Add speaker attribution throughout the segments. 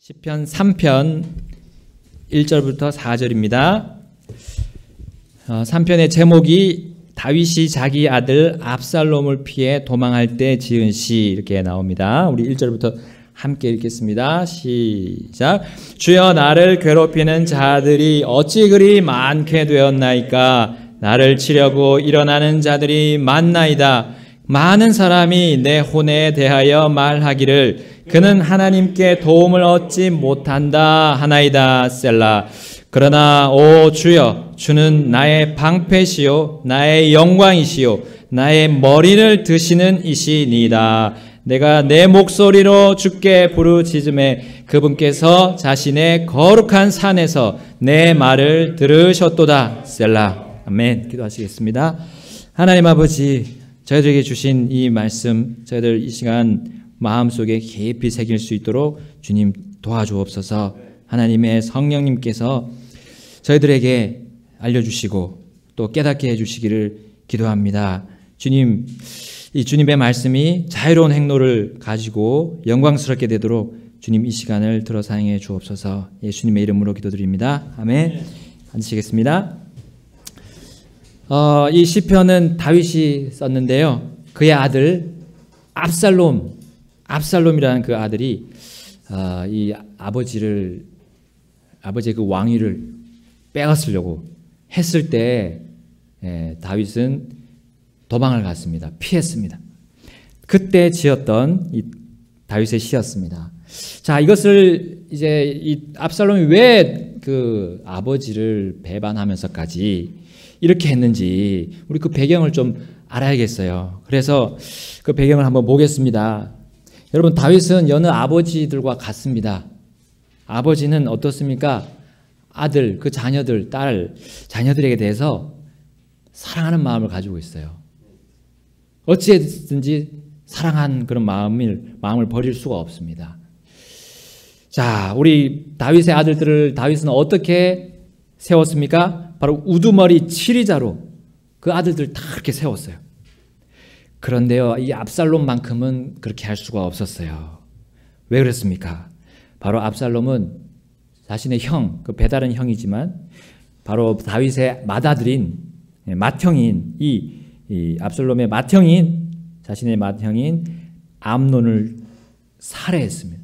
Speaker 1: 시편 3편 1절부터 4절입니다. 3편의 제목이 다윗이 자기 아들 압살롬을 피해 도망할 때 지은 시 이렇게 나옵니다. 우리 1절부터 함께 읽겠습니다. 시작. 주여, 나를 괴롭히는 자들이 어찌 그리 많게 되었나이까. 나를 치려고 일어나는 자들이 많나이다. 많은 사람이 내 혼에 대하여 말하기를 그는 하나님께 도움을 얻지 못한다 하나이다. 셀라. 그러나 오 주여, 주는 나의 방패시요 나의 영광이시요 나의 머리를 드시는 이시니이다. 내가 내 목소리로 주께 부르짖음에 그분께서 자신의 거룩한 산에서 내 말을 들으셨도다. 셀라. 아멘. 기도하시겠습니다. 하나님 아버지, 저희들에게 주신 이 말씀, 저희들 이 시간 마음속에 깊이 새길 수 있도록 주님 도와주옵소서. 하나님의 성령님께서 저희들에게 알려주시고 또 깨닫게 해주시기를 기도합니다. 주님, 이 주님의 말씀이 자유로운 행로를 가지고 영광스럽게 되도록 주님 이 시간을 들어 사용해 주옵소서. 예수님의 이름으로 기도드립니다. 아멘. 앉으시겠습니다. 이 시편은 다윗이 썼는데요. 그의 아들 압살롬이라는 그 아들이 이 아버지의 그 왕위를 빼앗으려고 했을 때 다윗은 도망을 갔습니다. 피했습니다. 그때 지었던 이 다윗의 시였습니다. 자, 이것을 이제 이 압살롬이 왜 그 아버지를 배반하면서까지 이렇게 했는지 우리 그 배경을 좀 알아야겠어요. 그래서 그 배경을 한번 보겠습니다. 여러분, 다윗은 여느 아버지들과 같습니다. 아버지는 어떻습니까? 아들, 그 자녀들, 자녀들에게 대해서 사랑하는 마음을 가지고 있어요. 어찌든지 사랑한 그런 마음을 버릴 수가 없습니다. 자, 우리 다윗의 아들들을 다윗은 어떻게 세웠습니까? 바로 우두머리 7위자로 그 아들들 다 그렇게 세웠어요. 그런데요, 이 압살롬만큼은 그렇게 할 수가 없었어요. 왜 그랬습니까? 바로 압살롬은 자신의 형, 그 배다른 형이지만 바로 다윗의 맏형인 이 압살롬의 자신의 맏형인 암논을 살해했습니다.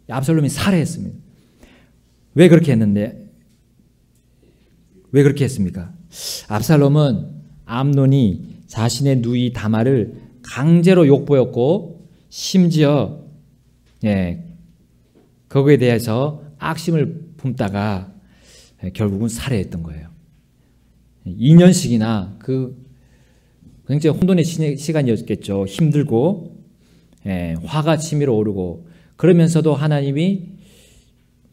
Speaker 1: 압살롬이 살해했습니다. 왜 그렇게 했습니까? 압살롬은 암논이 자신의 누이 다말을 강제로 욕보였고 심지어 거기에 대해서 악심을 품다가 결국은 살해했던 거예요. 2년씩이나 굉장히 혼돈의 시간이었겠죠. 힘들고 화가 치밀어 오르고, 그러면서도 하나님이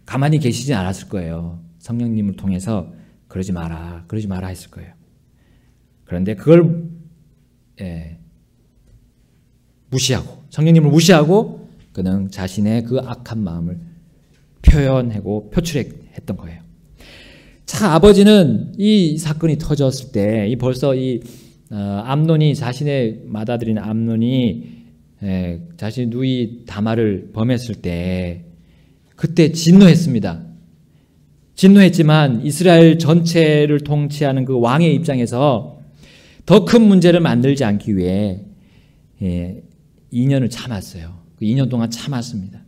Speaker 1: 가만히 계시지 않았을 거예요. 성령님을 통해서 그러지 마라 했을 거예요. 그런데 그걸 성령님을 무시하고 그는 자신의 그 악한 마음을 표현하고 표출했던 거예요. 자, 아버지는 이 사건이 터졌을 때 벌써 암논이, 자신의 맏아들인 암논이 자신의 누이 다말을 범했을 때 그때 진노했습니다. 진노했지만 이스라엘 전체를 통치하는 그 왕의 입장에서 더 큰 문제를 만들지 않기 위해 2년을 참았어요. 그 2년 동안 참았습니다.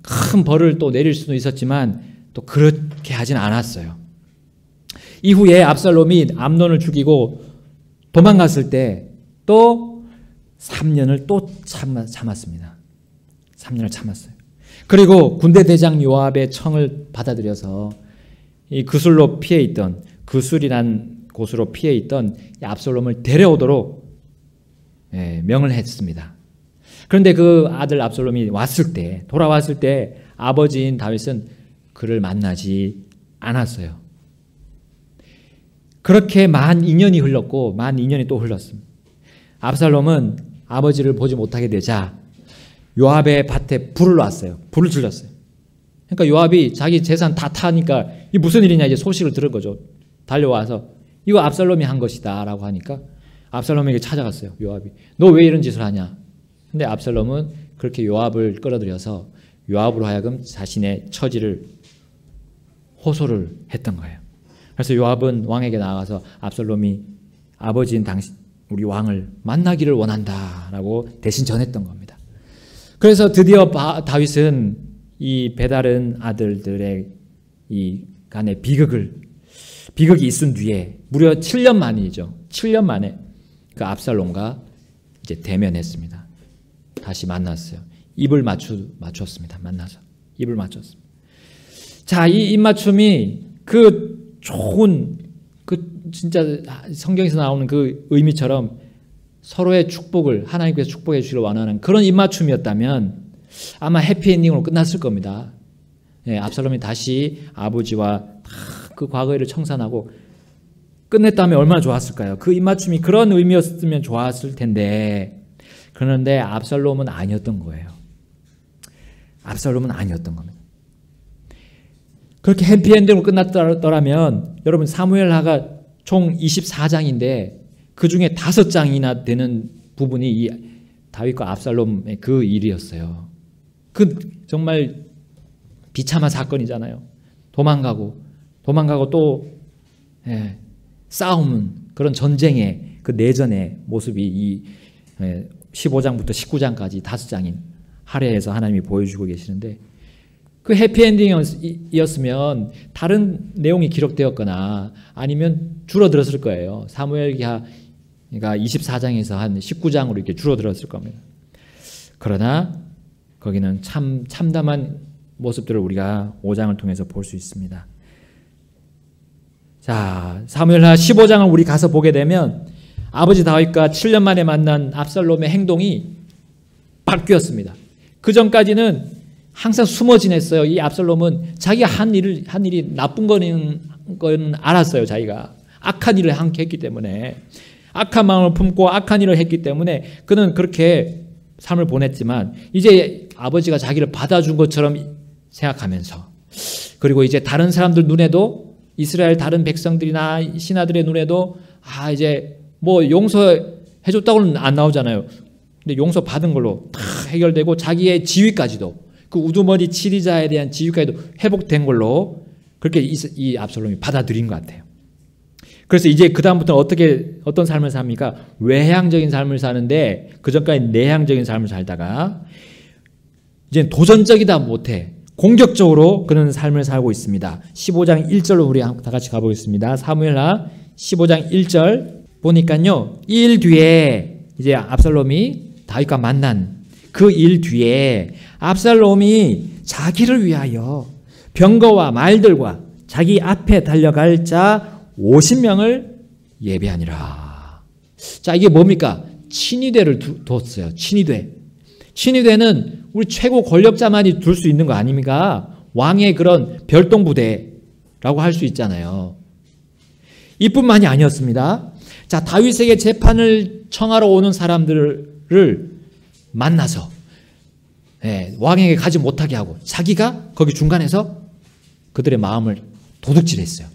Speaker 1: 큰 벌을 또 내릴 수도 있었지만 또 그렇게 하진 않았어요. 이후에 압살롬이 암논을 죽이고 도망갔을 때 또 3년을 또 참았습니다. 3년을 참았어요. 그리고 군대 대장 요압의 청을 받아들여서 이 그술로 피해 있던, 그술이란 곳으로 피해 있던 압살롬을 데려오도록 명을 했습니다. 그런데 그 아들 압살롬이 돌아왔을 때 아버지인 다윗은 그를 만나지 않았어요. 그렇게 만 2년이 흘렀고 만 2년이 또 흘렀습니다. 압살롬은 아버지를 보지 못하게 되자 요압의 밭에 불을 놨어요. 불을 질렀어요. 그러니까 요압이 자기 재산 다 타니까 이 무슨 일이냐 이제 소식을 들은 거죠. 달려와서 이거 압살롬이 한 것이다 라고 하니까 압살롬에게 찾아갔어요. 요압이. 너 왜 이런 짓을 하냐? 근데 압살롬은 그렇게 요압을 끌어들여서 요압으로 하여금 자신의 처지를 호소를 했던 거예요. 그래서 요압은 왕에게 나가서 압살롬이 아버지인 당신 우리 왕을 만나기를 원한다라고 대신 전했던 겁니다. 그래서 드디어 다윗은 이 배다른 아들들의 이 간의 비극이 있은 뒤에 무려 7년 만이죠. 7년 만에 그 압살롬과 이제 대면했습니다. 다시 만났어요. 입을 맞췄습니다. 만나서 입을 맞췄습니다. 자, 이 입맞춤이 그 좋은 그 진짜 성경에서 나오는 그 의미처럼 서로의 축복을 하나님께서 축복해 주시기를 원하는 그런 입맞춤이었다면 아마 해피엔딩으로 끝났을 겁니다. 예, 압살롬이 다시 아버지와 그 과거를 청산하고 끝냈다면 얼마나 좋았을까요? 그 입맞춤이 그런 의미였으면 좋았을 텐데, 그런데 압살롬은 아니었던 거예요. 압살롬은 아니었던 겁니다. 그렇게 해피엔딩으로 끝났더라면 여러분 사무엘하가 총 24장인데 그 중에 5장이나 되는 부분이 이 다윗과 압살롬의 그 일이었어요. 그 정말 비참한 사건이잖아요. 도망가고 또 싸움은 그런 전쟁의 그 내전의 모습이 이 15장부터 19장까지 5장인 할애에서 하나님이 보여주고 계시는데, 그 해피엔딩이었으면 다른 내용이 기록되었거나 아니면 줄어들었을 거예요. 사무엘기하 24장에서 한 19장으로 이렇게 줄어들었을 겁니다. 그러나 거기는 참담한 모습들을 우리가 5장을 통해서 볼 수 있습니다. 자, 사무엘하 15장을 우리 가서 보게 되면 아버지 다윗과 7년 만에 만난 압살롬의 행동이 바뀌었습니다. 그 전까지는 항상 숨어 지냈어요. 이 압살롬은 자기가 한 일이 나쁜 건 알았어요. 자기가 악한 일을 했기 때문에, 악한 마음을 품고 악한 일을 했기 때문에 그는 그렇게 삶을 보냈지만, 이제 아버지가 자기를 받아준 것처럼 생각하면서, 그리고 이제 다른 사람들 눈에도, 이스라엘 다른 백성들이나 신하들의 눈에도 이제 뭐 용서해줬다고는 안 나오잖아요. 근데 용서받은 걸로 다 해결되고 자기의 지위까지도, 그 우두머리 치리자에 대한 지위까지도 회복된 걸로 그렇게 이 압살롬이 받아들인 것 같아요. 그래서 이제 그 다음부터 어떤 삶을 삽니까? 외향적인 삶을 사는데 그전까지 내향적인 삶을 살다가 이제 도전적이다 못해 공격적으로 그런 삶을 살고 있습니다. 15장 1절로 우리 다 같이 가보겠습니다. 사무엘하 15장 1절 보니까요, 이 일 뒤에 이제 압살롬이 다윗과 만난 그 일 뒤에 압살롬이 자기를 위하여 병거와 말들과 자기 앞에 달려갈 자 50명을 예배하니라. 자, 이게 뭡니까? 친위대를 뒀어요. 친위대는 우리 최고 권력자만이 둘 수 있는 거 아닙니까? 왕의 그런 별동부대라고 할 수 있잖아요. 이뿐만이 아니었습니다. 자, 다윗에게 재판을 청하러 오는 사람들을 만나서 왕에게 가지 못하게 하고 자기가 거기 중간에서 그들의 마음을 도둑질했어요.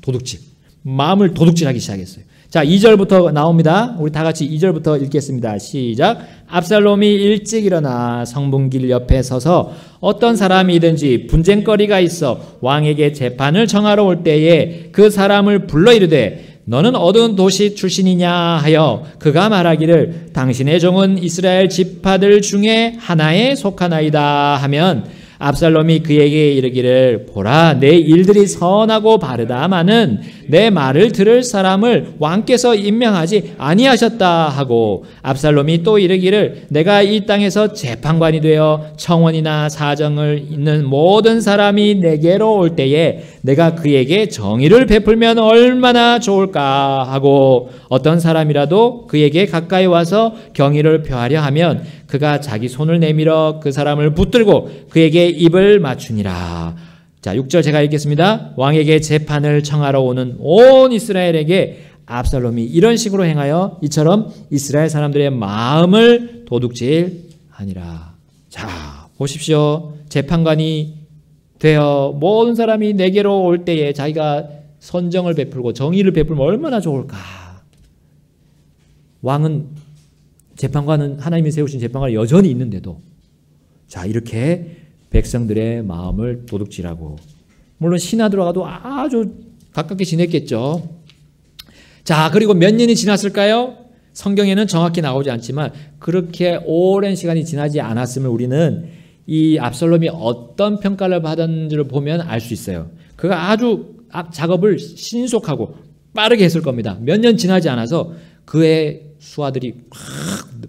Speaker 1: 마음을 도둑질하기 시작했어요. 자, 2절부터 나옵니다. 우리 다 같이 2절부터 읽겠습니다. 시작. 압살롬이 일찍 일어나 성문길 옆에 서서 어떤 사람이든지 분쟁거리가 있어 왕에게 재판을 청하러 올 때에 그 사람을 불러 이르되 너는 어두운 도시 출신이냐 하여 그가 말하기를 당신의 종은 이스라엘 지파들 중에 하나에 속하나이다 하면 압살롬이 그에게 이르기를 보라, 내 일들이 선하고 바르다마는 내 말을 들을 사람을 왕께서 임명하지 아니하셨다 하고, 압살롬이 또 이르기를 내가 이 땅에서 재판관이 되어 청원이나 사정을 있는 모든 사람이 내게로 올 때에 내가 그에게 정의를 베풀면 얼마나 좋을까 하고, 어떤 사람이라도 그에게 가까이 와서 경의를 표하려 하면 그가 자기 손을 내밀어 그 사람을 붙들고 그에게 입을 맞추니라. 자, 6절 제가 읽겠습니다. 왕에게 재판을 청하러 오는 온 이스라엘에게 압살롬이 이런 식으로 행하여 이처럼 이스라엘 사람들의 마음을 도둑질하니라. 자, 보십시오. 재판관이 되어 모든 사람이 내게로 올 때에 자기가 선정을 베풀고 정의를 베풀면 얼마나 좋을까. 재판관은 하나님이 세우신 재판관이 여전히 있는데도 자, 이렇게 백성들의 마음을 도둑질하고, 물론 신하들과도 아주 가깝게 지냈겠죠. 자, 그리고 몇 년이 지났을까요? 성경에는 정확히 나오지 않지만 그렇게 오랜 시간이 지나지 않았으면 우리는 이 압살롬이 어떤 평가를 받았는지를 보면 알 수 있어요. 그가 아주 작업을 신속하고 빠르게 했을 겁니다. 몇 년 지나지 않아서 그의 수하들이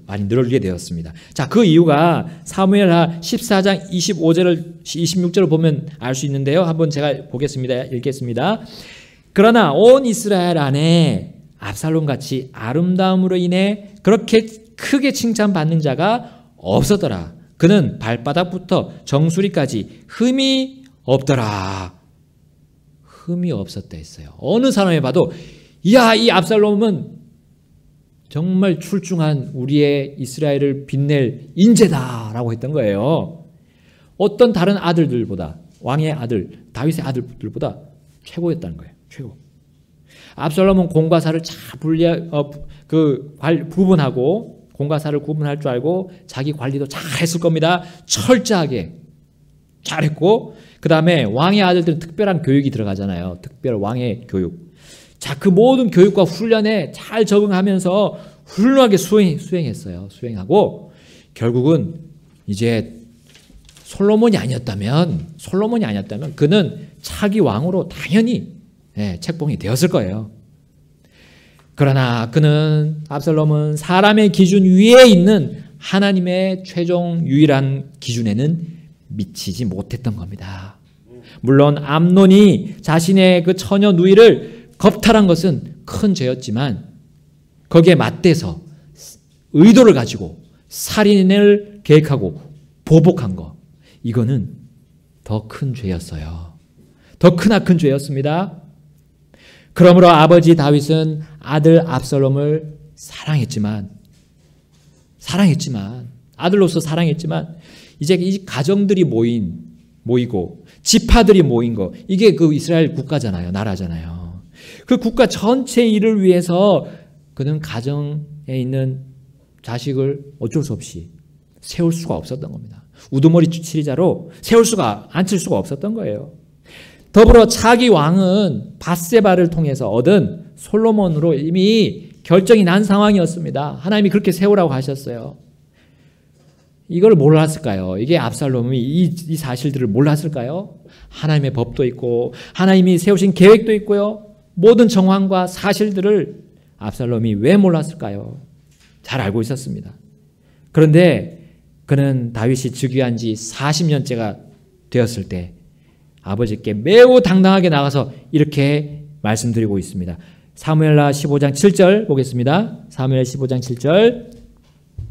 Speaker 1: 많이 늘게 되었습니다. 자, 그 이유가 사무엘하 14장 26절을 보면 알 수 있는데요. 한번 제가 보겠습니다. 읽겠습니다. 그러나 온 이스라엘 안에 압살롬 같이 아름다움으로 인해 그렇게 크게 칭찬받는 자가 없었더라. 그는 발바닥부터 정수리까지 흠이 없더라. 흠이 없었다 했어요. 어느 사람이 봐도 이야, 이 압살롬은 정말 출중한 우리의 이스라엘을 빛낼 인재다라고 했던 거예요. 어떤 다른 아들들보다, 왕의 아들, 다윗의 아들들보다 최고였다는 거예요. 최고. 압살롬은 공과 사를 잘 구분하고, 공과 사를 구분할 줄 알고 자기 관리도 잘 했을 겁니다. 철저하게 잘했고, 그 다음에 왕의 아들들은 특별한 교육이 들어가잖아요. 특별 왕의 교육. 자, 그 모든 교육과 훈련에 잘 적응하면서 훌륭하게 수행했어요. 수행하고 결국은 이제 솔로몬이 아니었다면 그는 차기 왕으로 당연히 책봉이 되었을 거예요. 그러나 압살롬은 사람의 기준 위에 있는 하나님의 최종 유일한 기준에는 미치지 못했던 겁니다. 물론 암논이 자신의 그 처녀 누이를 겁탈한 것은 큰 죄였지만 거기에 맞대서 의도를 가지고 살인을 계획하고 보복한 거, 이거는 더 큰 죄였어요. 더 크나큰 죄였습니다. 그러므로 아버지 다윗은 아들 압살롬을 사랑했지만 아들로서 사랑했지만 이제 이 가정들이 모이고 지파들이 모인 거, 이게 그 이스라엘 국가잖아요. 나라잖아요. 그 국가 전체 일을 위해서 그는 가정에 있는 자식을 어쩔 수 없이 세울 수가 없었던 겁니다. 우두머리 치리자로 앉힐 수가 없었던 거예요. 더불어 차기 왕은 밧세바를 통해서 얻은 솔로몬으로 이미 결정이 난 상황이었습니다. 하나님이 그렇게 세우라고 하셨어요. 이걸 몰랐을까요? 이게 압살롬이 이 사실들을 몰랐을까요? 하나님의 법도 있고 하나님이 세우신 계획도 있고요. 모든 정황과 사실들을 압살롬이 왜 몰랐을까요? 잘 알고 있었습니다. 그런데 그는 다윗이 즉위한 지 40년째가 되었을 때 아버지께 매우 당당하게 나가서 이렇게 말씀드리고 있습니다. 사무엘하 15장 7절 보겠습니다. 사무엘 15장 7절.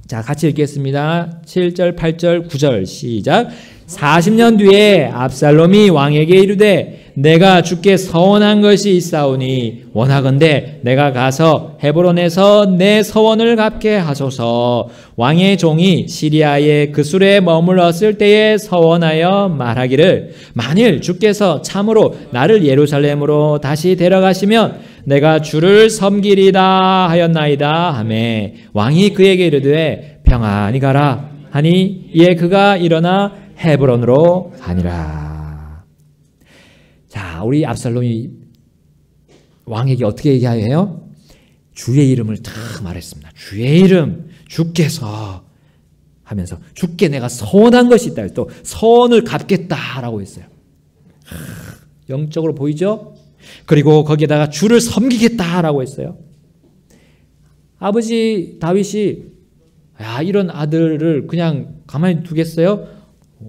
Speaker 1: 자, 같이 읽겠습니다. 7절, 8절, 9절 시작. 40년 뒤에 압살롬이 왕에게 이르되 내가 주께 서원한 것이 있사오니 원하건대 내가 가서 헤브론에서 내 서원을 갚게 하소서. 왕의 종이 시리아의 그술에 머물렀을 때에 서원하여 말하기를 만일 주께서 참으로 나를 예루살렘으로 다시 데려가시면 내가 주를 섬기리다 하였나이다 하매 왕이 그에게 이르되 평안히 가라 하니 이에 그가 일어나 헤브론으로 가니라. 자, 우리 압살롬이 왕에게 어떻게 얘기해요? 주의 이름을 다 말했습니다. 주의 이름, 주께서 하면서 주께 내가 서원한 것이 있다. 또 서원을 갚겠다라고 했어요. 영적으로 보이죠? 그리고 거기에다가 주를 섬기겠다라고 했어요. 아버지 다윗이 이런 아들을 그냥 가만히 두겠어요?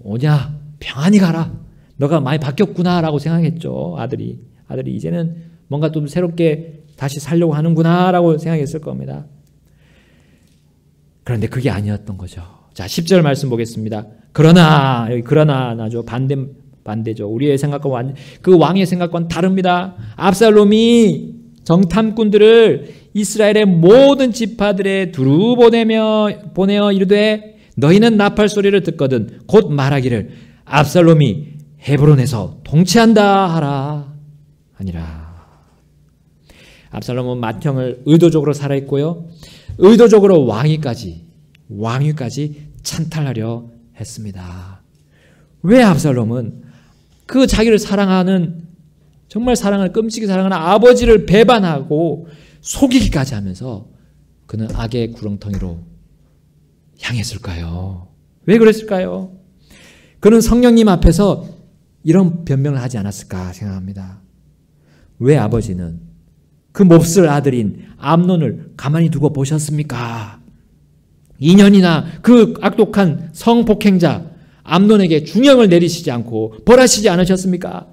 Speaker 1: 오냐, 평안히 가라. 너가 많이 바뀌었구나 라고 생각했죠. 아들이 이제는 뭔가 좀 새롭게 다시 살려고 하는구나 라고 생각했을 겁니다. 그런데 그게 아니었던 거죠. 자, 10절 말씀 보겠습니다. 그러나, 여기 그러나 나죠. 반대죠. 우리의 생각과 그 왕의 생각과는 다릅니다. 압살롬이 정탐꾼들을 이스라엘의 모든 지파들에 두루 보내어 이르되 너희는 나팔 소리를 듣거든 곧 말하기를 압살롬이 헤브론에서 통치한다 하라 아니라. 압살롬은 맏형을 의도적으로 살해했고요. 의도적으로 왕위까지 찬탈하려 했습니다. 왜 압살롬은 그 자기를 사랑하는, 정말 사랑을 끔찍이 사랑하는 아버지를 배반하고 속이기까지 하면서 그는 악의 구렁텅이로 향했을까요? 왜 그랬을까요? 그는 성령님 앞에서 이런 변명을 하지 않았을까 생각합니다. 왜 아버지는 그 몹쓸 아들인 암논을 가만히 두고 보셨습니까? 2년이나 그 악독한 성폭행자 암논에게 중형을 내리시지 않고 벌하시지 않으셨습니까?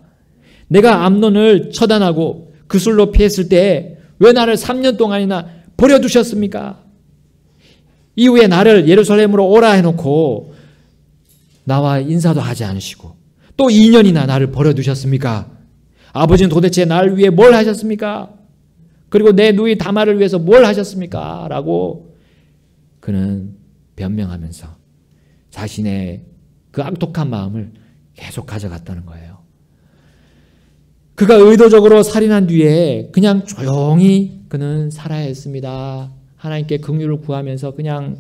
Speaker 1: 내가 암논을 처단하고 그술로 피했을 때 왜 나를 3년 동안이나 버려두셨습니까? 이후에 나를 예루살렘으로 오라 해놓고 나와 인사도 하지 않으시고 또 2년이나 나를 버려두셨습니까? 아버지는 도대체 나를 위해 뭘 하셨습니까? 그리고 내 누이 다말을 위해서 뭘 하셨습니까? 라고 그는 변명하면서 자신의 그 악독한 마음을 계속 가져갔다는 거예요. 그가 의도적으로 살인한 뒤에 그냥 조용히 그는 살아야 했습니다. 하나님께 긍휼을 구하면서 그냥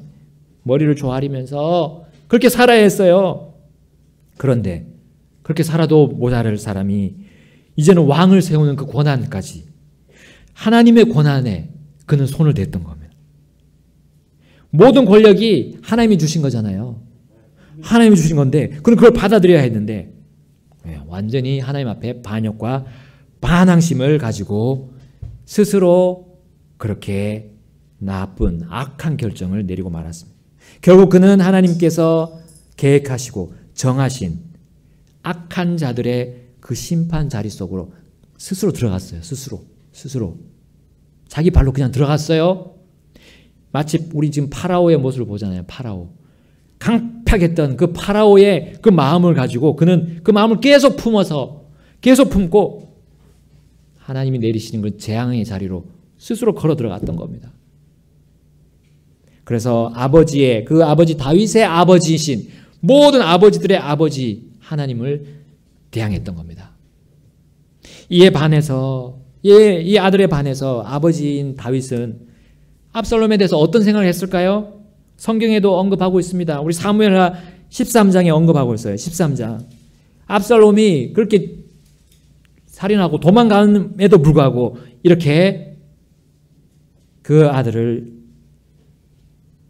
Speaker 1: 머리를 조아리면서 그렇게 살아야 했어요. 그런데 그렇게 살아도 모자랄 사람이 이제는 왕을 세우는 그 권한까지, 하나님의 권한에 그는 손을 댔던 겁니다. 모든 권력이 하나님이 주신 거잖아요. 하나님이 주신 건데 그는 그걸 받아들여야 했는데 완전히 하나님 앞에 반역과 반항심을 가지고 스스로 그렇게 나쁜 악한 결정을 내리고 말았습니다. 결국 그는 하나님께서 계획하시고 정하신 악한 자들의 그 심판 자리 속으로 스스로 들어갔어요. 스스로. 자기 발로 그냥 들어갔어요. 마치 우리 지금 파라오의 모습을 보잖아요. 파라오. 강팍했던 그 파라오의 그 마음을 가지고 그는 그 마음을 계속 품고 하나님이 내리시는 그 재앙의 자리로 스스로 걸어 들어갔던 겁니다. 그래서 그 아버지 다윗의 아버지이신 모든 아버지들의 아버지 하나님을 대항했던 겁니다. 이에 반해서 이 아들에 반해서 아버지인 다윗은 압살롬에 대해서 어떤 생각을 했을까요? 성경에도 언급하고 있습니다. 우리 사무엘하 13장에 언급하고 있어요. 13장. 압살롬이 그렇게 살인하고 도망감에도 불구하고 이렇게 그 아들을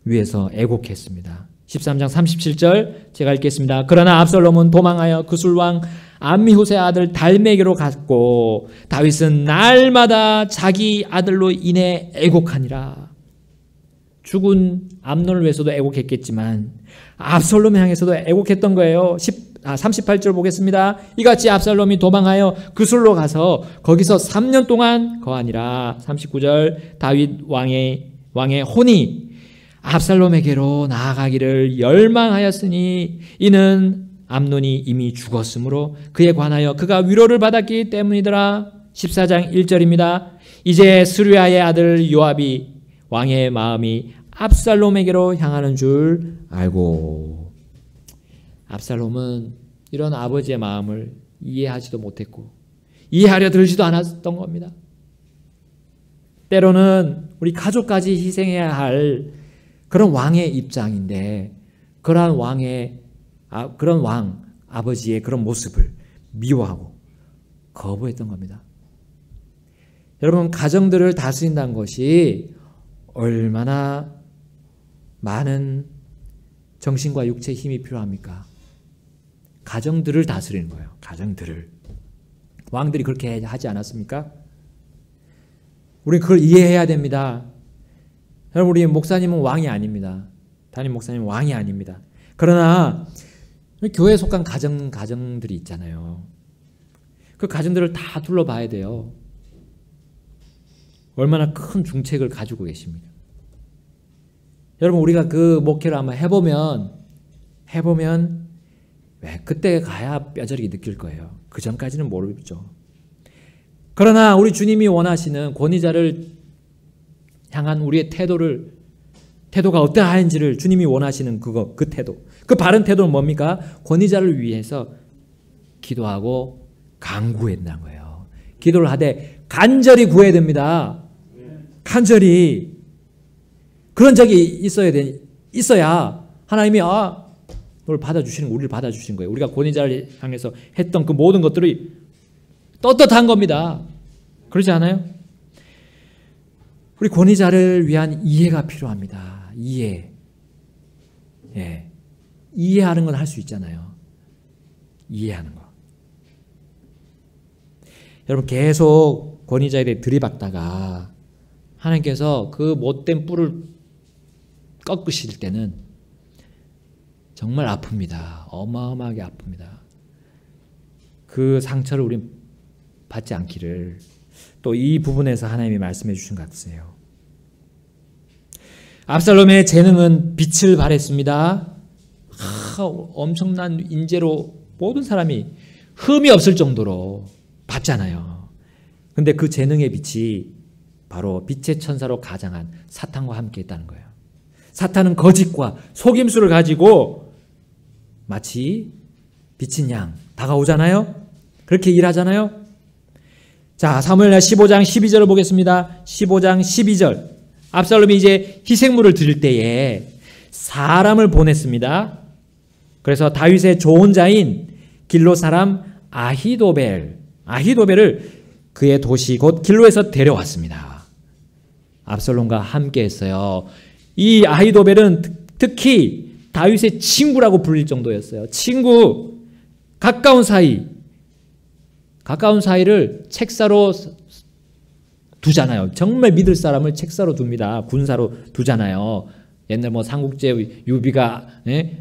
Speaker 1: 위해서 애곡했습니다. 13장 37절 제가 읽겠습니다. 그러나 압살롬은 도망하여 그술왕 암미후스의 아들 달메게로 갔고 다윗은 날마다 자기 아들로 인해 애곡하니라. 죽은 암논을 위해서도 애곡했겠지만 압살롬을 향해서도 애곡했던 거예요. 38절 보겠습니다. 이같이 압살롬이 도망하여 그술로 가서 거기서 3년 동안 거하니라. 39절 다윗 왕의 혼이 압살롬에게로 나아가기를 열망하였으니 이는 암논이 이미 죽었으므로 그에 관하여 그가 위로를 받았기 때문이더라. 14장 1절입니다. 이제 스루야의 아들 요압이 왕의 마음이 압살롬에게로 향하는 줄 알고, 압살롬은 이런 아버지의 마음을 이해하지도 못했고 이해하려 들지도 않았던 겁니다. 때로는 우리 가족까지 희생해야 할 그런 왕의 입장인데 그런 왕 아버지의 그런 모습을 미워하고 거부했던 겁니다. 여러분, 가정들을 다스린다는 것이 얼마나 많은 정신과 육체의 힘이 필요합니까? 가정들을 다스리는 거예요. 가정들을. 왕들이 그렇게 하지 않았습니까? 우리는 그걸 이해해야 됩니다. 여러분, 우리 목사님은 왕이 아닙니다. 담임 목사님은 왕이 아닙니다. 그러나 교회에 속한 가정들이 있잖아요. 그 가정들을 다 둘러봐야 돼요. 얼마나 큰 중책을 가지고 계십니까? 여러분, 우리가 그 목회를 아마 해보면 왜 그때 가야 뼈저리게 느낄 거예요. 그 전까지는 모르죠. 그러나 우리 주님이 원하시는 권위자를 향한 우리의 태도가 어떠한지를 주님이 원하시는 그 태도, 그 바른 태도는 뭡니까? 권위자를 위해서 기도하고 간구한다는 거예요. 기도를 하되 간절히 구해야 됩니다. 간절히. 그런 적이 있어야 하나님이 받아주시는 거, 우리를 받아주시는 거예요. 우리가 권위자를 향해서 했던 그 모든 것들이 떳떳한 겁니다. 그러지 않아요? 우리 권위자를 위한 이해가 필요합니다. 이해. 예. 이해하는 건 할 수 있잖아요. 이해하는 거. 여러분 계속 권위자에 대해 들이박다가 하나님께서 그 못된 뿔을 꺾으실 때는 정말 아픕니다. 어마어마하게 아픕니다. 그 상처를 우린 받지 않기를 또 이 부분에서 하나님이 말씀해 주신 것 같으세요. 압살롬의 재능은 빛을 발했습니다. 엄청난 인재로 모든 사람이 흠이 없을 정도로 봤잖아요. 근데 그 재능의 빛이 바로 빛의 천사로 가장한 사탄과 함께 있다는 거예요. 사탄은 거짓과 속임수를 가지고 마치 비친 양 다가오잖아요. 그렇게 일하잖아요. 자, 사무엘하 15장 12절을 보겠습니다. 15장 12절. 압살롬이 이제 희생물을 드릴 때에 사람을 보냈습니다. 그래서 다윗의 조언자인 길로 사람 아히도벨을 그의 도시 곧 길로에서 데려왔습니다. 압살롬과 함께 했어요. 이 아히도벨은 특히 다윗의 친구라고 불릴 정도였어요. 친구, 가까운 사이를 책사로 두잖아요. 정말 믿을 사람을 책사로 둡니다. 군사로 두잖아요. 옛날 뭐 삼국지 유비가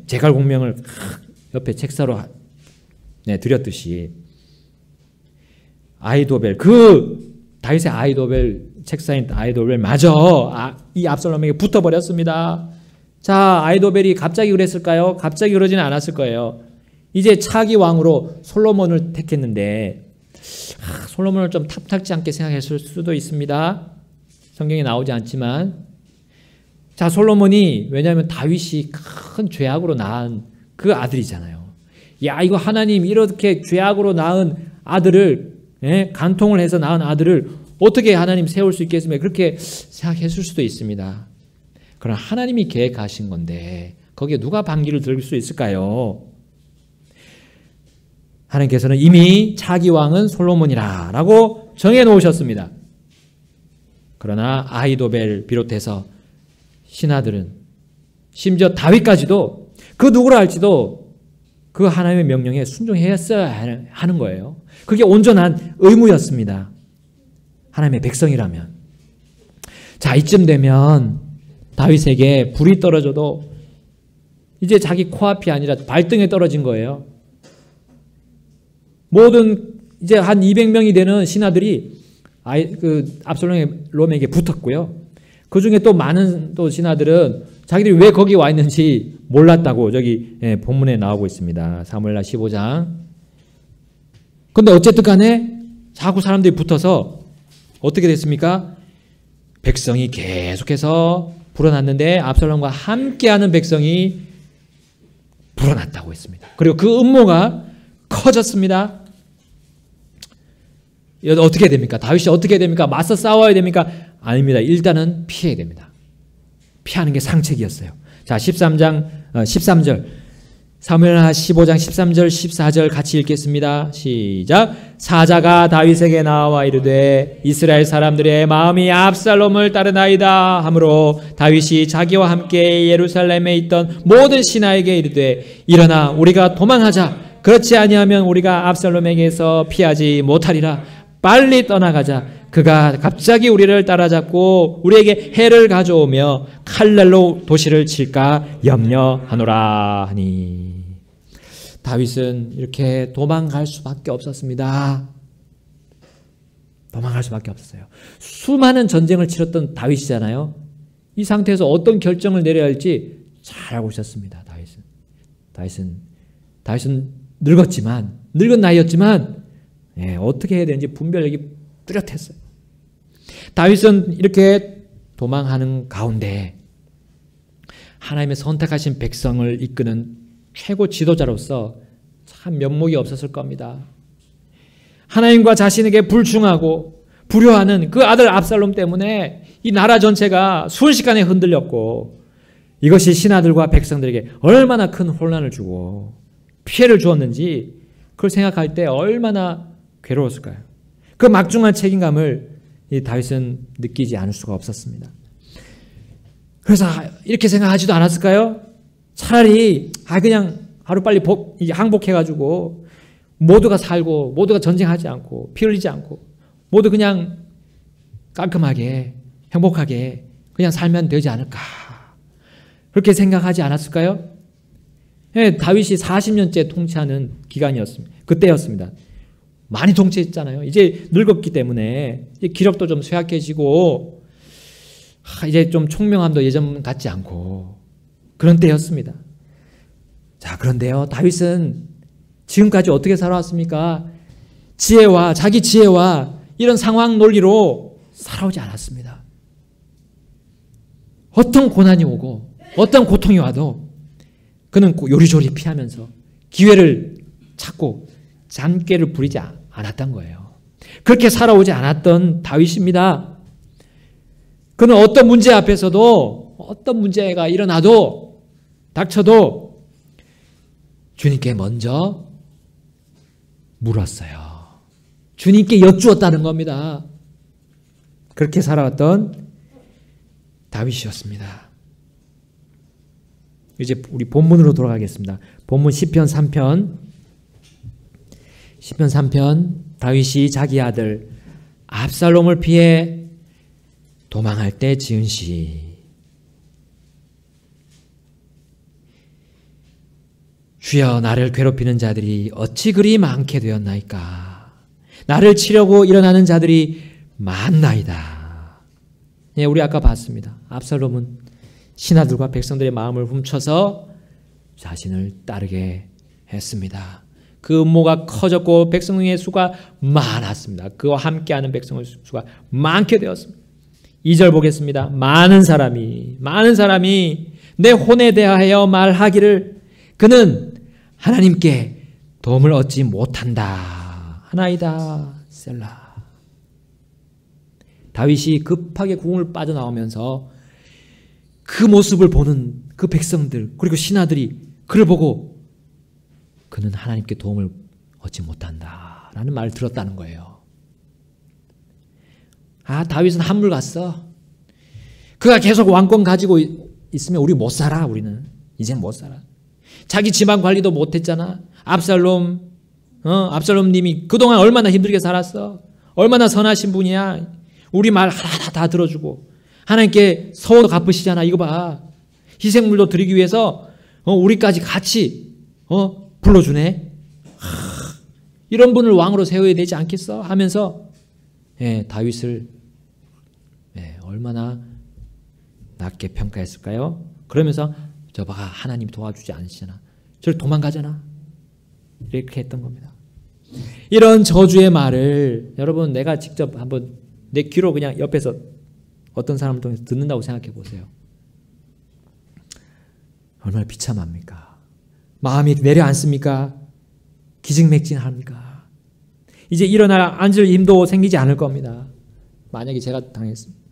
Speaker 1: 제갈공명을 옆에 책사로 드렸듯이 아히도벨, 그 다윗의 아히도벨, 책사인 아히도벨마저 이 압살롬에게 붙어버렸습니다. 자, 아히도벨이 갑자기 그랬을까요? 갑자기 그러지는 않았을 거예요. 이제 차기 왕으로 솔로몬을 택했는데 솔로몬을 좀 탐탁지 않게 생각했을 수도 있습니다. 성경에 나오지 않지만, 자, 솔로몬이 왜냐하면 다윗이 큰 죄악으로 낳은 그 아들이잖아요. 야, 이거 하나님 이렇게 죄악으로 낳은 아들을 간통을 해서 낳은 아들을 어떻게 하나님 세울 수 있겠습니까? 그렇게 생각했을 수도 있습니다. 그러나 하나님이 계획하신 건데 거기에 누가 반기를 들 수 있을까요? 하나님께서는 이미 차기 왕은 솔로몬이라 라고 정해놓으셨습니다. 그러나 아히도벨 비롯해서 신하들은 심지어 다윗까지도 그 누구라 할지도 그 하나님의 명령에 순종했어야 하는 거예요. 그게 온전한 의무였습니다. 하나님의 백성이라면. 자, 이쯤 되면 다윗에게 불이 떨어져도 이제 자기 코앞이 아니라 발등에 떨어진 거예요. 모든 이제 한 200명이 되는 신하들이 압살롬에게 붙었고요. 그 중에 또 많은 또 신하들은 자기들이 왜 거기 와 있는지 몰랐다고 저기 본문에 나오고 있습니다. 사무엘하 15장. 근데 어쨌든 간에 자꾸 사람들이 붙어서 어떻게 됐습니까? 백성이 계속해서 불어났는데 압살롬과 함께하는 백성이 불어났다고 했습니다. 그리고 그 음모가 커졌습니다. 어떻게 됩니까? 다윗이 어떻게 됩니까? 맞서 싸워야 됩니까? 아닙니다. 일단은 피해야 됩니다. 피하는 게 상책이었어요. 자, 13절. 사무엘하 15장 13절 14절 같이 읽겠습니다. 시작. 사자가 다윗에게 나와 이르되 이스라엘 사람들의 마음이 압살롬을 따르나이다 하므로 다윗이 자기와 함께 예루살렘에 있던 모든 신하에게 이르되 일어나 우리가 도망하자. 그렇지 아니하면 우리가 압살롬에게서 피하지 못하리라. 빨리 떠나가자. 그가 갑자기 우리를 따라잡고 우리에게 해를 가져오며 칼날로 도시를 칠까 염려하노라 하니. 다윗은 이렇게 도망갈 수밖에 없었습니다. 도망갈 수밖에 없었어요. 수많은 전쟁을 치렀던 다윗이잖아요. 이 상태에서 어떤 결정을 내려야 할지 잘 알고 있었습니다. 다윗은 늙은 나이였지만 어떻게 해야 되는지 분별력이 뚜렷했어요. 다윗은 이렇게 도망하는 가운데 하나님의 선택하신 백성을 이끄는 최고 지도자로서 참 면목이 없었을 겁니다. 하나님과 자신에게 불충하고 불효하는 그 아들 압살롬 때문에 이 나라 전체가 순식간에 흔들렸고 이것이 신하들과 백성들에게 얼마나 큰 혼란을 주고 피해를 주었는지 그걸 생각할 때 얼마나 괴로웠을까요? 그 막중한 책임감을 이 다윗은 느끼지 않을 수가 없었습니다. 그래서 이렇게 생각하지도 않았을까요? 차라리 그냥 하루빨리 항복해가지고 모두가 살고 모두가 전쟁하지 않고 피 흘리지 않고 모두 그냥 깔끔하게 행복하게 그냥 살면 되지 않을까, 그렇게 생각하지 않았을까요? 예, 다윗이 40년째 통치하는 기간이었습니다. 그때였습니다. 많이 통치했잖아요. 이제 늙었기 때문에 이제 기력도 좀 쇠약해지고 이제 좀 총명함도 예전 같지 않고 그런 때였습니다. 자, 그런데요, 다윗은 지금까지 어떻게 살아왔습니까? 자기 지혜와 이런 상황 논리로 살아오지 않았습니다. 어떤 고난이 오고 어떤 고통이 와도 그는 요리조리 피하면서 기회를 찾고 잔꾀를 부리지 않았던 거예요. 그렇게 살아오지 않았던 다윗입니다. 그는 어떤 문제 앞에서도, 어떤 문제가 일어나도, 닥쳐도 주님께 먼저 물었어요. 주님께 여쭈었다는 겁니다. 그렇게 살아왔던 다윗이었습니다. 이제 우리 본문으로 돌아가겠습니다. 본문 시편 3편. 시편 3편. 다윗이 자기 아들 압살롬을 피해 도망할 때 지은 시. 주여, 나를 괴롭히는 자들이 어찌 그리 많게 되었나이까. 나를 치려고 일어나는 자들이 많나이다. 예, 우리 아까 봤습니다. 압살롬은 신하들과 백성들의 마음을 훔쳐서 자신을 따르게 했습니다. 그 음모가 커졌고 백성의 수가 많았습니다. 그와 함께하는 백성의 수가 많게 되었습니다. 2절 보겠습니다. 많은 사람이 내 혼에 대하여 말하기를 그는 하나님께 도움을 얻지 못한다 하나이다. 셀라. 다윗이 급하게 궁을 빠져나오면서 그 모습을 보는 그 백성들 그리고 신하들이 그를 보고 그는 하나님께 도움을 얻지 못한다 라는 말을 들었다는 거예요. 다윗은 한물 갔어. 그가 계속 왕권 가지고 있으면 우리 못 살아. 우리는 이젠 못 살아. 자기 집안 관리도 못했잖아. 압살롬 님이 그동안 얼마나 힘들게 살았어. 얼마나 선하신 분이야. 우리 말 하나하나 다 들어주고 하나님께 서원도 갚으시잖아. 이거 봐. 희생물도 드리기 위해서 우리까지 같이 불러주네. 이런 분을 왕으로 세워야 되지 않겠어? 하면서 다윗을 얼마나 낮게 평가했을까요? 그러면서 저봐가 하나님 도와주지 않으시잖아. 저를 도망가잖아. 이렇게 했던 겁니다. 이런 저주의 말을 여러분 내가 직접 한번 내 귀로 그냥 옆에서 어떤 사람을 통해서 듣는다고 생각해 보세요. 얼마나 비참합니까? 마음이 내려앉습니까? 기진맥진합니까? 이제 일어나 앉을 힘도 생기지 않을 겁니다. 만약에 제가 당했습니다.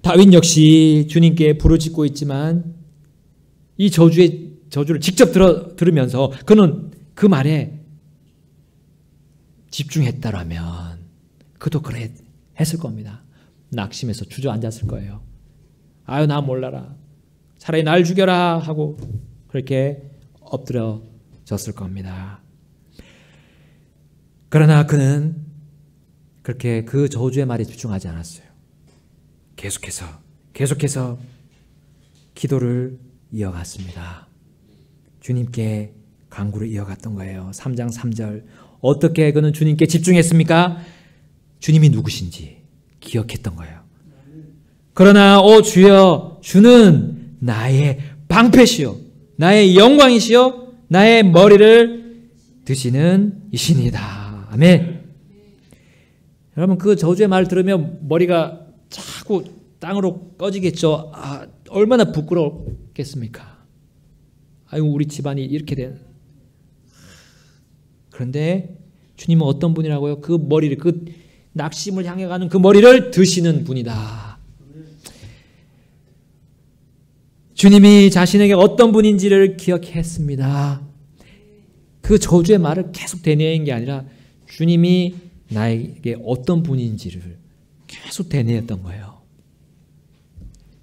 Speaker 1: 다윗 역시 주님께 부르짖고 있지만 이 저주를 직접 들으면서 그는 그 말에 집중했다라면 그도 그래 했을 겁니다. 낙심해서 주저앉았을 거예요. 아유, 나 몰라라. 차라리 날 죽여라 하고 그렇게 엎드려졌을 겁니다. 그러나 그는 그렇게 그 저주의 말에 집중하지 않았어요. 계속해서 기도를 이어갔습니다. 주님께 간구를 이어갔던 거예요. 3장 3절. 어떻게 그는 주님께 집중했습니까? 주님이 누구신지 기억했던 거예요. 그러나 주여, 주는 나의 방패시요 나의 영광이시요 나의 머리를 드시는 이신이다. 아멘. 여러분, 그 저주의 말을 들으면 머리가 자꾸 땅으로 꺼지겠죠. 얼마나 부끄럽겠습니까? 아이고, 우리 집안이 이렇게 된. 그런데 주님은 어떤 분이라고요? 그 머리를, 그 낙심을 향해 가는 그 머리를 드시는 분이다. 주님이 자신에게 어떤 분인지를 기억했습니다. 그 저주의 말을 계속 되뇌인 게 아니라 주님이 나에게 어떤 분인지를 계속 되뇌었던 거예요.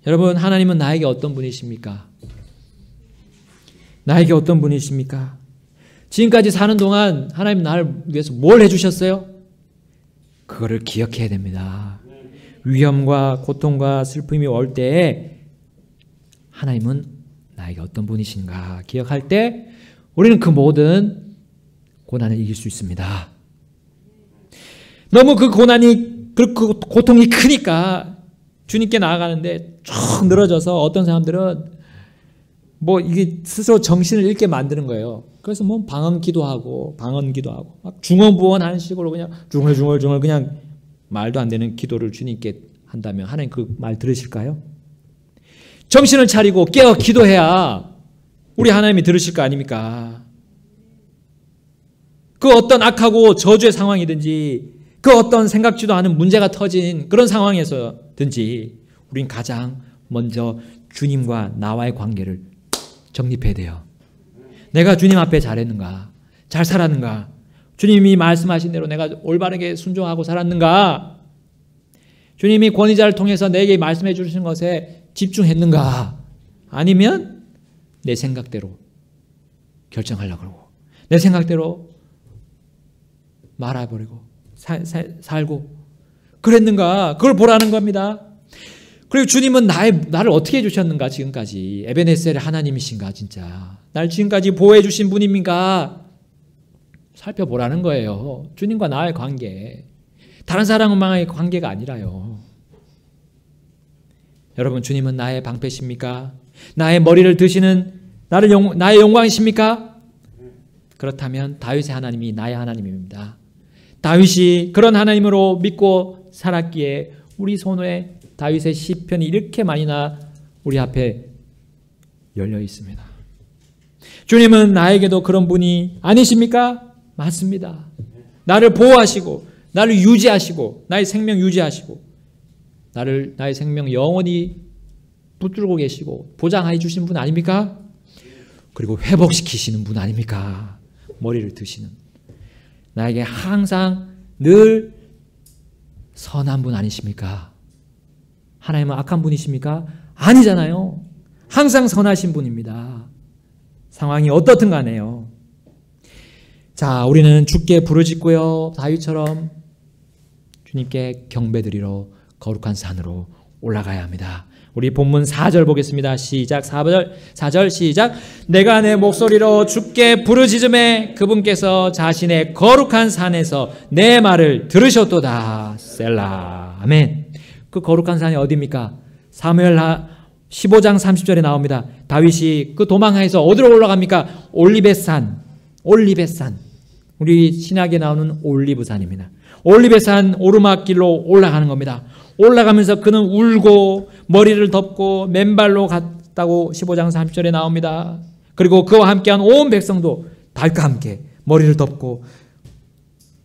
Speaker 1: 여러분, 하나님은 나에게 어떤 분이십니까? 나에게 어떤 분이십니까? 지금까지 사는 동안 하나님 나를 위해서 뭘 해주셨어요? 그거를 기억해야 됩니다. 위험과 고통과 슬픔이 올 때에 하나님은 나에게 어떤 분이신가 기억할 때 우리는 그 모든 고난을 이길 수 있습니다. 너무 그 고난이, 그 고통이 크니까 주님께 나아가는데 쭉 늘어져서 어떤 사람들은 뭐 이게 스스로 정신을 잃게 만드는 거예요. 그래서 뭐 방언 기도하고 막 중언부언하는 식으로 그냥 중얼중얼 그냥 말도 안 되는 기도를 주님께 한다면 하나님 그 말 들으실까요? 정신을 차리고 깨어 기도해야 우리 하나님이 들으실 거 아닙니까? 그 어떤 악하고 저주의 상황이든지 그 어떤 생각지도 않은 문제가 터진 그런 상황에서든지 우린 가장 먼저 주님과 나와의 관계를 정립해야 돼요. 내가 주님 앞에 잘했는가? 잘 살았는가? 주님이 말씀하신 대로 내가 올바르게 순종하고 살았는가? 주님이 권위자를 통해서 내게 말씀해 주신 것에 집중했는가? 아니면 내 생각대로 결정하려고 그러고 내 생각대로 말아버리고 살고 그랬는가? 그걸 보라는 겁니다. 그리고 주님은 나를 어떻게 해주셨는가 지금까지. 에베네셀의 하나님이신가 진짜. 날 지금까지 보호해 주신 분입니까? 살펴보라는 거예요. 주님과 나의 관계. 다른 사람과의 관계가 아니라요. 여러분, 주님은 나의 방패십니까? 나의 머리를 드시는 나의 영광이십니까? 그렇다면 다윗의 하나님이 나의 하나님입니다. 다윗이 그런 하나님으로 믿고 살았기에 우리 손에 다윗의 시편이 이렇게 많이나 우리 앞에 열려 있습니다. 주님은 나에게도 그런 분이 아니십니까? 맞습니다. 나를 보호하시고 나를 유지하시고 나의 생명 유지하시고 나의 생명 영원히 붙들고 계시고 보장해 주신 분 아닙니까? 그리고 회복시키시는 분 아닙니까? 머리를 드시는 나에게 항상 늘 선한 분 아니십니까? 하나님은 악한 분이십니까? 아니잖아요. 항상 선하신 분입니다. 상황이 어떻든 간에요. 자, 우리는 주께 부르짖고요. 다윗처럼 주님께 경배드리러 거룩한 산으로 올라가야 합니다. 우리 본문 4절 보겠습니다. 시작. 4절 시작. 내가 내 목소리로 주께 부르짖음에 그분께서 자신의 거룩한 산에서 내 말을 들으셨도다. 셀라. 아멘. 그 거룩한 산이 어디입니까? 사무엘 15장 30절에 나옵니다. 다윗이 그 도망해서 어디로 올라갑니까? 올리벳산. 우리 신약에 나오는 올리브산입니다. 올리브산 오르막길로 올라가는 겁니다. 올라가면서 그는 울고 머리를 덮고 맨발로 갔다고 15장 30절에 나옵니다. 그리고 그와 함께한 온 백성도 다윗과 함께 머리를 덮고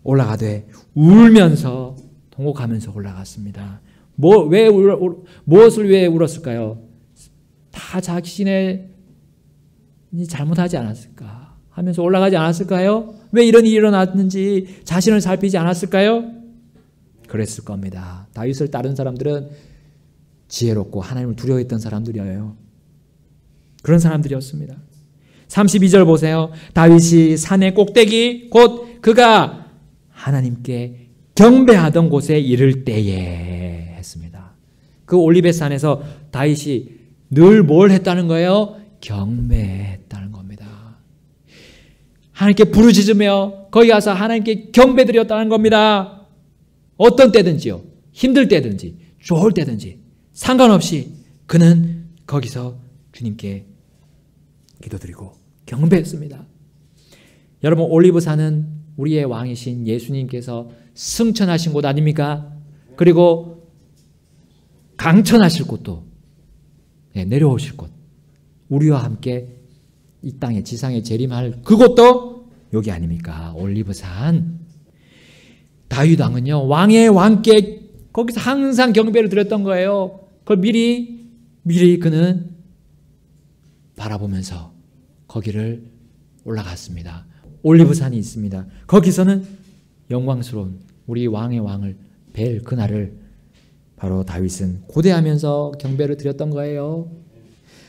Speaker 1: 올라가되 울면서 통곡하면서 올라갔습니다. 무엇을 왜 울었을까요? 다 자신의 잘못하지 않았을까 하면서 올라가지 않았을까요? 왜 이런 일이 일어났는지 자신을 살피지 않았을까요? 그랬을 겁니다. 다윗을 따른 사람들은 지혜롭고 하나님을 두려워했던 사람들이에요. 그런 사람들이었습니다. 32절 보세요. 다윗이 산의 꼭대기 곧 그가 하나님께 경배하던 곳에 이를 때에 했습니다. 그 올리벳산에서 다윗이 늘 뭘 했다는 거예요? 경배했다는 겁니다. 하나님께 부르짖으며 거기 가서 하나님께 경배드렸다는 겁니다. 어떤 때든지요. 힘들 때든지 좋을 때든지 상관없이 그는 거기서 주님께 기도드리고 경배했습니다. 여러분, 올리브산은 우리의 왕이신 예수님께서 승천하신 곳 아닙니까? 그리고 강천하실 곳도 내려오실 곳, 우리와 함께 이 땅에 지상에 재림할 그곳도 여기 아닙니까? 올리브산. 다윗 왕은요, 왕의 왕께 거기서 항상 경배를 드렸던 거예요. 그걸 미리 그는 바라보면서 거기를 올라갔습니다. 올리브산이 있습니다. 거기서는 영광스러운 우리 왕의 왕을 뵐 그날을 바로 다윗은 고대하면서 경배를 드렸던 거예요.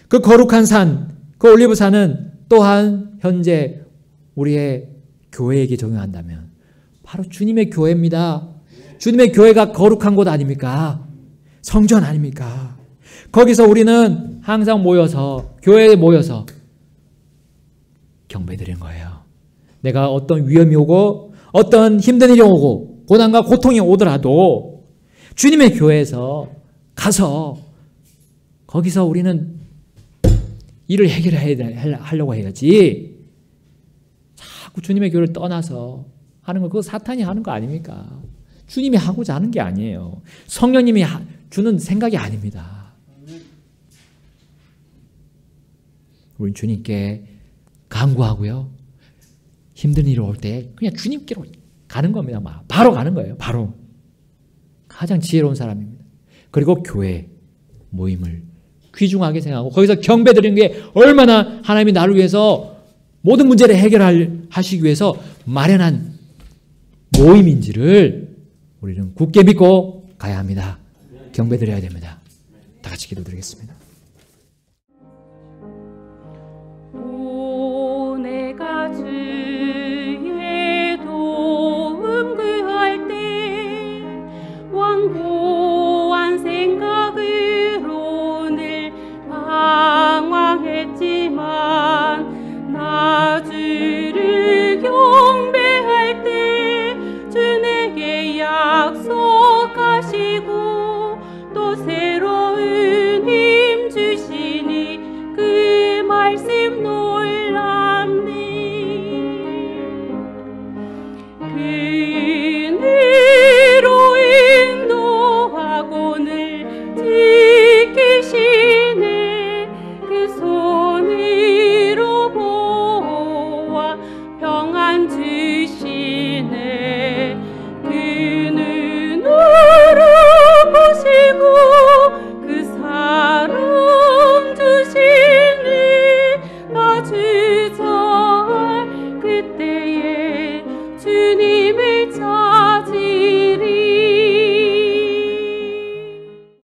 Speaker 1: 그 거룩한 산, 그 올리브산은 또한 현재 우리의 교회에게 적용한다면 바로 주님의 교회입니다. 주님의 교회가 거룩한 곳 아닙니까? 성전 아닙니까? 거기서 우리는 항상 모여서 교회에 모여서 경배드리는 거예요. 내가 어떤 위험이 오고 어떤 힘든 일이 오고 고난과 고통이 오더라도 주님의 교회에서 가서 거기서 우리는 일을 해결하려고 해야지 자꾸 주님의 교회를 떠나서 하는 거 그거 사탄이 하는 거 아닙니까? 주님이 하고자 하는 게 아니에요. 성령님이 주는 생각이 아닙니다. 우리 주님께 간구하고요. 힘든 일이 올 때 그냥 주님께로 가는 겁니다. 바로 가는 거예요. 바로. 가장 지혜로운 사람입니다. 그리고 교회 모임을 귀중하게 생각하고 거기서 경배드리는 게 얼마나 하나님이 나를 위해서 모든 문제를 해결하시기 위해서 마련한 모임인지를 우리는 굳게 믿고 가야 합니다. 경배드려야 됩니다. 다 같이 기도드리겠습니다.